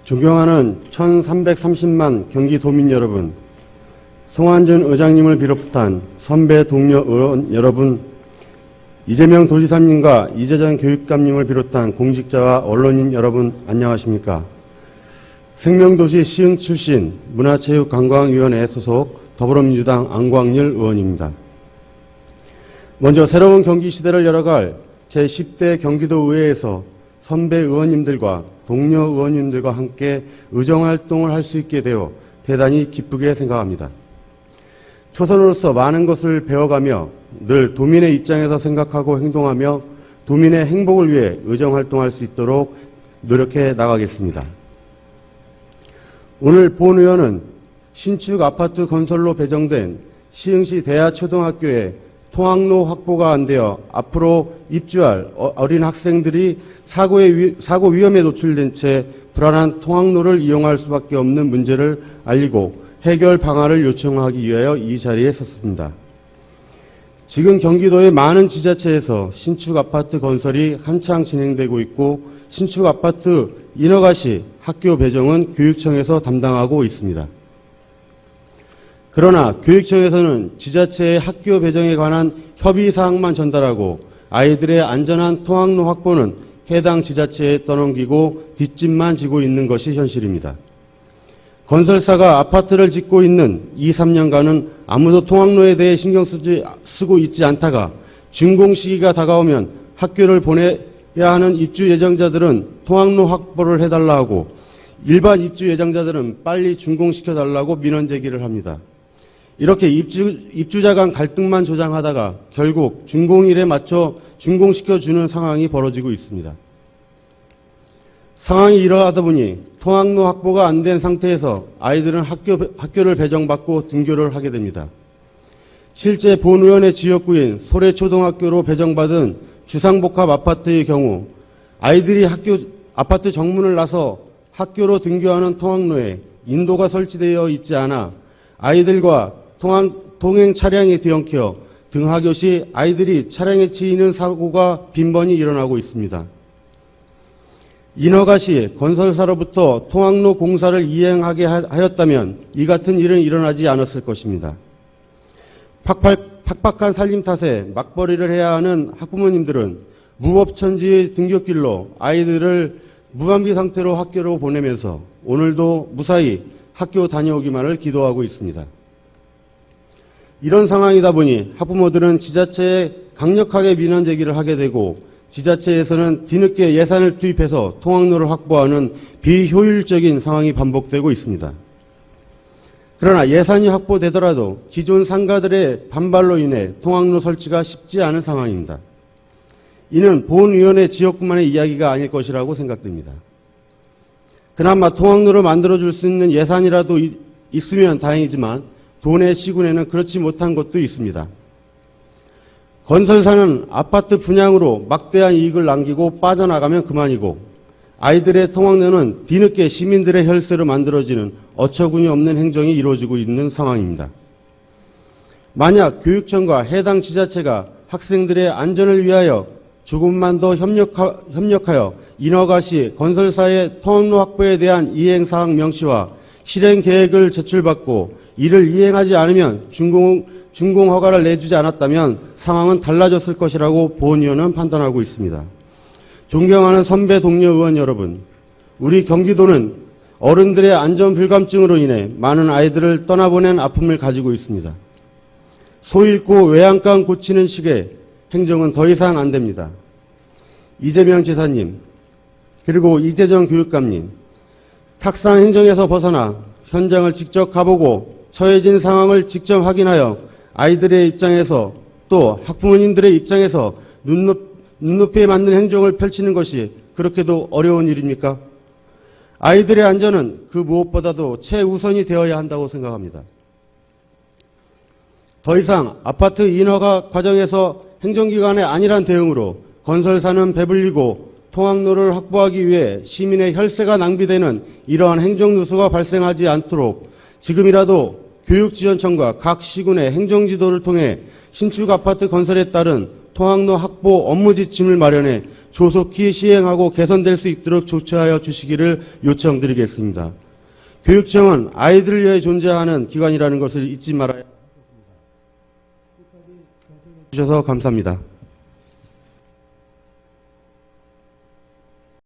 존경하는 1330만 경기도민 여러분, 송환준 의장님을 비롯한 선배 동료 의원 여러분, 이재명 도지사님과 이재정 교육감님을 비롯한 공직자와 언론인 여러분 안녕하십니까? 생명도시 시흥 출신 문화체육관광위원회 소속 더불어민주당 안광일 의원입니다. 먼저 새로운 경기 시대를 열어갈 제10대 경기도의회에서 선배 의원님들과 동료 의원님들과 함께 의정활동을 할 수 있게 되어 대단히 기쁘게 생각합니다. 초선으로서 많은 것을 배워가며 늘 도민의 입장에서 생각하고 행동하며 도민의 행복을 위해 의정활동할 수 있도록 노력해 나가겠습니다. 오늘 본 의원은 신축 아파트 건설로 배정된 시흥시 대하초등학교에 통학로 확보가 안 되어 앞으로 입주할 어린 학생들이 사고 위험에 노출된 채 불안한 통학로를 이용할 수밖에 없는 문제를 알리고 해결 방안을 요청하기 위하여 이 자리에 섰습니다. 지금 경기도의 많은 지자체에서 신축 아파트 건설이 한창 진행되고 있고 신축 아파트 인허가시 학교 배정은 교육청에서 담당하고 있습니다. 그러나 교육청에서는 지자체의 학교 배정에 관한 협의사항만 전달하고 아이들의 안전한 통학로 확보는 해당 지자체에 떠넘기고 뒷짐만 지고 있는 것이 현실입니다. 건설사가 아파트를 짓고 있는 2, 3년간은 아무도 통학로에 대해 신경 쓰고 있지 않다가 준공 시기가 다가오면 학교를 보내야 하는 입주 예정자들은 통학로 확보를 해달라 하고 일반 입주 예정자들은 빨리 준공시켜달라고 민원 제기를 합니다. 이렇게 입주자 간 갈등만 조장하다가 결국 준공일에 맞춰 준공시켜주는 상황이 벌어지고 있습니다. 상황이 이러하다 보니 통학로 확보가 안 된 상태에서 아이들은 학교를 배정받고 등교를 하게 됩니다. 실제 본 의원의 지역구인 소래초등학교로 배정받은 주상복합 아파트의 경우 아이들이 아파트 정문을 나서 학교로 등교하는 통학로에 인도가 설치되어 있지 않아 아이들과 동행 차량이 뒤엉켜 등하교 시 아이들이 차량에 치이는 사고가 빈번히 일어나고 있습니다. 인허가 시 건설사로부터 통학로 공사를 이행하게 하였다면 이 같은 일은 일어나지 않았을 것입니다. 팍팍한 살림 탓에 맞벌이를 해야 하는 학부모님들은 무법천지의 등굣길로 아이들을 무방비 상태로 학교로 보내면서 오늘도 무사히 학교 다녀오기만을 기도하고 있습니다. 이런 상황이다 보니 학부모들은 지자체에 강력하게 민원 제기를 하게 되고 지자체에서는 뒤늦게 예산을 투입해서 통학로를 확보하는 비효율적인 상황이 반복되고 있습니다. 그러나 예산이 확보되더라도 기존 상가들의 반발로 인해 통학로 설치가 쉽지 않은 상황입니다. 이는 본 의원의 지역구만의 이야기가 아닐 것이라고 생각됩니다. 그나마 통학로를 만들어줄 수 있는 예산이라도 있으면 다행이지만 도내 시군에는 그렇지 못한 곳도 있습니다. 건설사는 아파트 분양으로 막대한 이익을 남기고 빠져나가면 그만이고 아이들의 통학로는 뒤늦게 시민들의 혈세로 만들어지는 어처구니 없는 행정이 이루어지고 있는 상황입니다. 만약 교육청과 해당 지자체가 학생들의 안전을 위하여 조금만 더 협력하여 인허가 시 건설사의 통학로 확보에 대한 이행사항 명시와 실행 계획을 제출받고 이를 이행하지 않으면 준공 허가를 내주지 않았다면 상황은 달라졌을 것이라고 본 의원은 판단하고 있습니다. 존경하는 선배 동료 의원 여러분, 우리 경기도는 어른들의 안전 불감증으로 인해 많은 아이들을 떠나보낸 아픔을 가지고 있습니다. 소 잃고 외양간 고치는 식의 행정은 더 이상 안 됩니다. 이재명 지사님, 그리고 이재정 교육감님, 탁상 행정에서 벗어나 현장을 직접 가보고 처해진 상황을 직접 확인하여 아이들의 입장에서 또 학부모님들의 입장에서 눈높이에 맞는 행정을 펼치는 것이 그렇게도 어려운 일입니까? 아이들의 안전은 그 무엇보다도 최우선이 되어야 한다고 생각합니다. 더 이상 아파트 인허가 과정에서 행정기관의 안일한 대응으로 건설사는 배불리고 통학로를 확보하기 위해 시민의 혈세가 낭비되는 이러한 행정누수가 발생하지 않도록 지금이라도 교육지원청과 각 시군의 행정지도를 통해 신축 아파트 건설에 따른 통학로 확보 업무 지침을 마련해 조속히 시행하고 개선될 수 있도록 조처하여 주시기를 요청드리겠습니다. 교육청은 아이들을 위해 존재하는 기관이라는 것을 잊지 말아야 합니다. 주셔서 감사합니다.